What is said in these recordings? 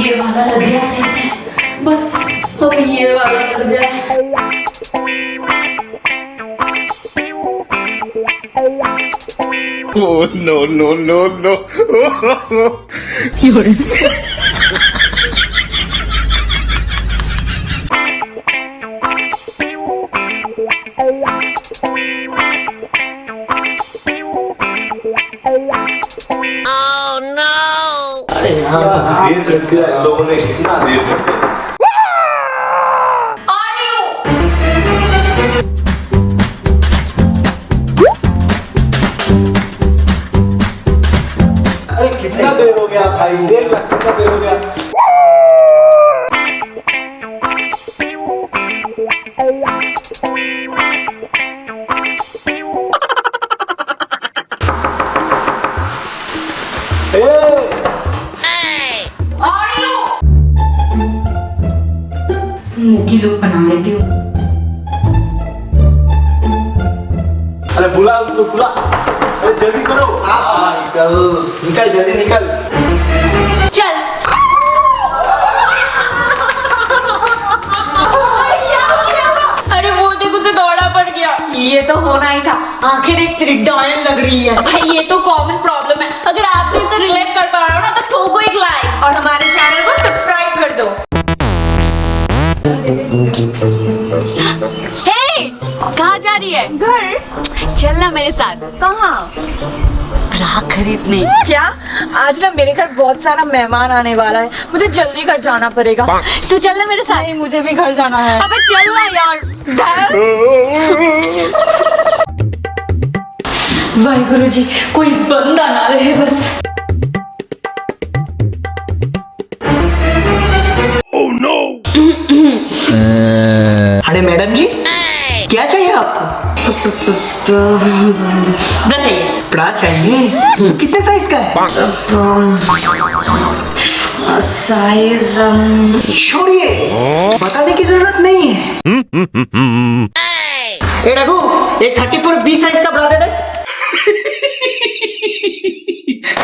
ये वाला लग गया सही से, बस अब ये वाला लग जाए। Oh no no no no! Oh no! अरे यार देर कर दिया इन लोगों ने, कितना देर कर दिया। अरे कितना देर हो गया भाई, देर लग कितना देर हो गया। स्मोकी लुक बना लेती हूँ। अरे बुला उनको, बुला। अरे जल्दी करो। निकल निकल जल्दी निकल। चल। अरे वो देख उसे दौड़ा पड़ गया। ये तो होना ही था, आंखें देख तेरी डायल लग रही है। भाई ये तो कॉमन प्रॉब्लम है, अगर आप भी इसे रिलेट कर पा रहे हो ना तो ठोको एक लाइक और हमारे चैनल को सब्सक्राइब कर दो। हे, कहाँ जा रही है? घर। चलना मेरे साथ। कहाँ? ब्रा खरीदने। क्या? आज ना मेरे घर बहुत सारा मेहमान आने वाला है, मुझे जल्दी घर जाना पड़ेगा। तो चलना मेरे साथ। नहीं, मुझे भी घर जाना है। अबे चलना यार। वाहिगुरु जी, कोई बंदा ना रहे बस। अरे मैडम जी, क्या चाहिए आपको? ब्रा चाहिए। ब्रा चाहिए? तो कितने साइज का है? साइज छोड़िए, बताने की जरूरत नहीं है। ए रघु, एक 34 B साइज का ब्रा दे दे।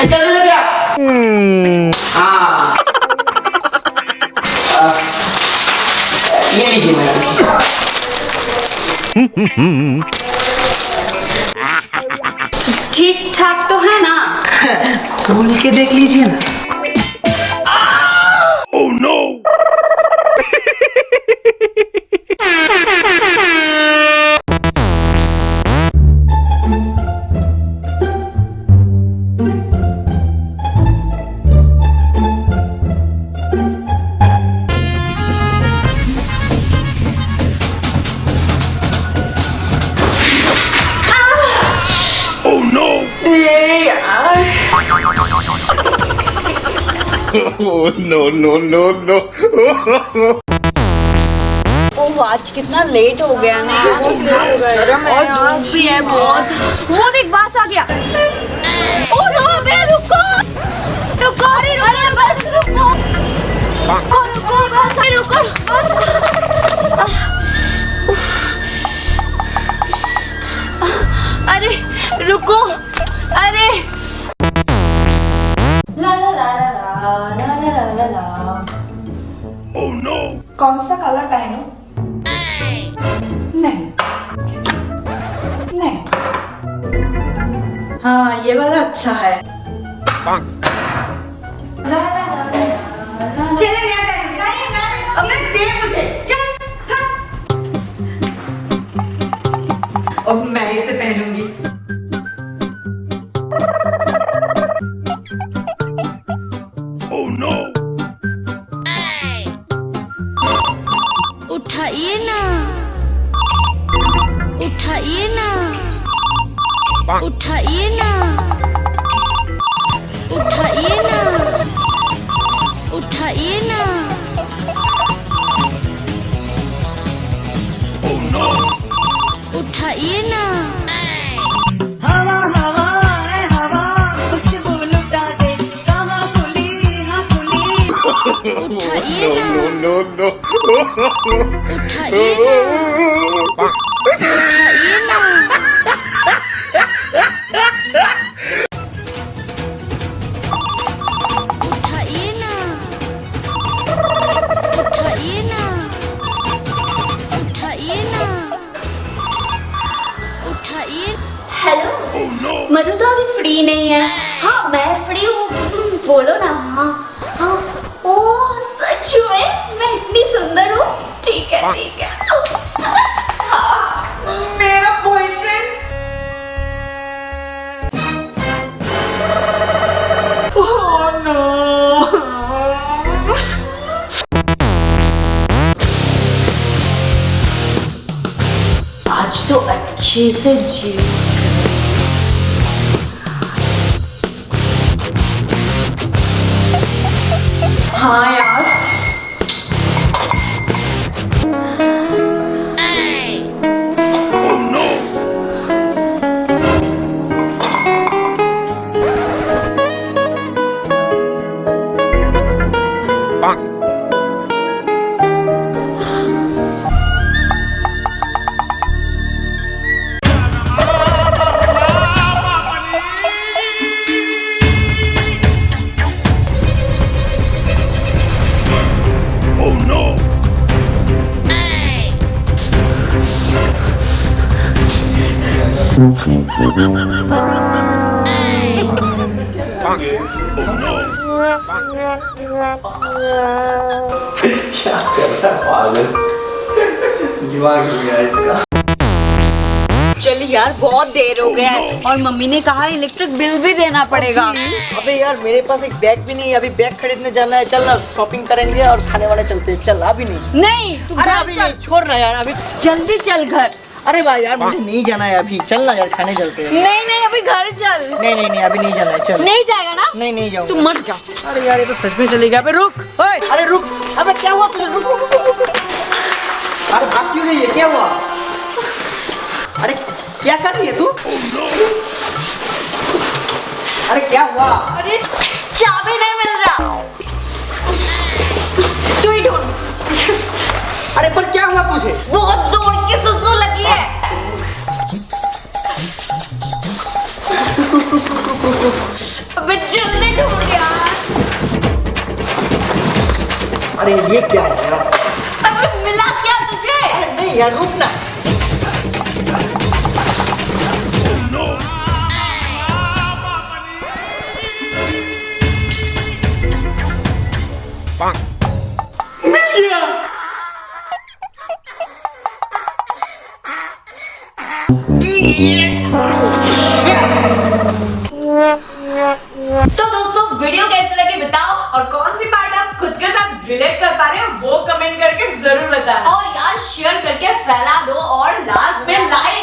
चल ले गया। हाँ, ये लीजिए मैडम जी। ठीक ठाक तो है ना? खोल के देख लीजिए ना। Oh no! Oh no! Oh no no no no! ओह आज कितना लेट हो गया ना, बहुत लेट हो गया और धूप भी है बहुत। वो देख बस आ गया। ओ रुको रुको, अरे बस रुको, रुको बस रुको। अरे रुको, अरे ला ला ला ला ला ला ला ला। Oh no! कौन सा कलर पहनूं? नहीं नहीं, हाँ ये वाला अच्छा है। चले अबे दे मुझे, चल। अब मैं इसे पहनूंगी। Oh no! उठाइए ना, उठाइए ना, उठाइए ना, उठाइए ना, उठाइए ना। Oh no! उठाइए ना। हवा हवा हवा खुशबू लुटा दे, कहाँ खुली हाँ खुली। उठाइए ना, No no no! उठाइए ना, उठाइए ना। उठाइए ना, हाँ मैं फ्री हूँ, बोलो ना। हाँ हाँ। ओह सच में मैं इतनी सुंदर हूँ? ठीक है ठीक है। हाँ। मेरा बॉयफ्रेंड। Oh no. आज तो अच्छे से जी। हाँ यार। Oh no! Oh no! क्या कर रहा है पागल, दिमाग ही गया इसका। चल यार बहुत देर हो गया है और मम्मी ने कहा इलेक्ट्रिक बिल भी देना पड़ेगा। अबे यार मेरे पास एक बैग भी नहीं है, अभी बैग खरीदने जाना है। चल ना शॉपिंग करेंगे और खाने वाने चलते हैं। चल अभी नहीं। नहीं तू अरे घर अभी चल, नहीं, छोड़ ना यार अभी। जल्दी चल घर। अरे भाई यार मुझे नहीं जाना है अभी। चल ना यार खाने चलते हैं। नहीं नहीं अभी घर चल। नहीं नहीं नहीं अभी नहीं जाना है। चल। नहीं जाएगा ना? नहीं नहीं तू जाऊंगा। मत जा। अरे यार ये तो सच में चलेगा। अबे रुक। ओए अरे रुक। अबे क्या हुआ तुझे? रुक रुक रुक रुक। अरे भाग क्यों रही है? क्या हुआ? अरे क्या कर रही है तू? अरे क्या हुआ? अरे चाबी नहीं मिल रहा, तू ही ढूंढ। अरे पर क्या हुआ तुझे? बहुत जोर की सुसु लगी है। अबे जल्दी ढूंढ यार। अरे ये क्या है यार? अबे मिला क्या तुझे? अरे नहीं यार रुक ना। No! तो दोस्तों वीडियो कैसे लगी बताओ, और कौन सी पार्ट आप खुद के साथ रिलेट कर पा रहे हो वो कमेंट करके जरूर बताना। और यार शेयर करके फैला दो और लास्ट में लाइक